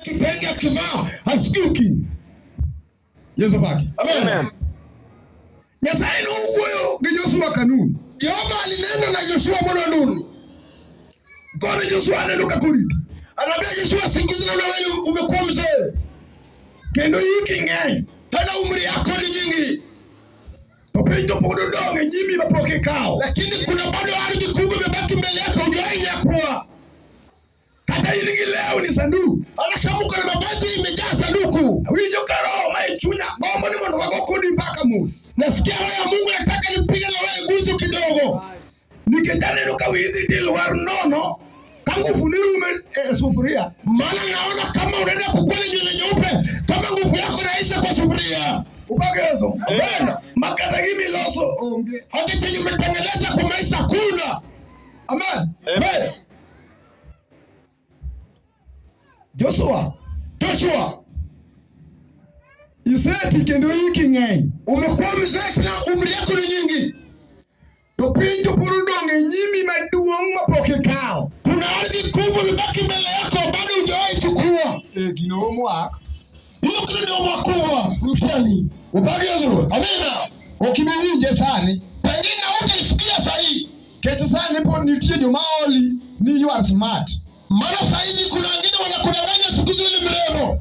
Kipenge kivaa hasikuki. Yesu baki. Amen. Nyasaye no wuoyo gi Joshua kanuni. Jehova alinena na Joshua mwana nuni. Kone Joshua neno kakuriti. Anambia Joshua singizina na wewe umekuwa mzee. Kendo hiki ng'eny. Tena umri yako ni nyingi. Topendo podo donge nyimi mapoke kao. Lakini kuna bado ardhi kubwa imebaki mbele yako hujawahi nyakua. Kata hili leo ni sanduku. Anashamuka na mavazi imejaa sanduku. Winjo karo maichunya bomba ni mondo wako kodi mpaka musi. Nasikia roho ya Mungu nataka nipige na wewe guzu kidogo. Nikijana ndo kawidhi dilwar nono. Kangufu nirume sufuria. Maana naona kama unaenda kukua na nywele nyeupe kama nguvu yako naisha kwa sufuria. Ubagezo. Bwana, makata gimi loso. Hata chenye umetengeneza kwa maisha kuna. Amen. Amen. Joshua. Iseti kendo hiki ng'eny. Umekuwa mzee na umri yako ni nyingi. Topinjo purudonge nyimi maduong' mapoke kao. Kuna ardhi kubwa imebaki mbele yako bado hujawahi chukua. Gino mwaka. Hiyo kidogo mwakubwa mtani. Ubagezo. Amina. Okibirije sani. Pengine hutaisikia sahihi. Kete sani po nitie jomaoli ni you are smart. Maana sahihi kuna wengine wanakudanganya siku zile mrembo.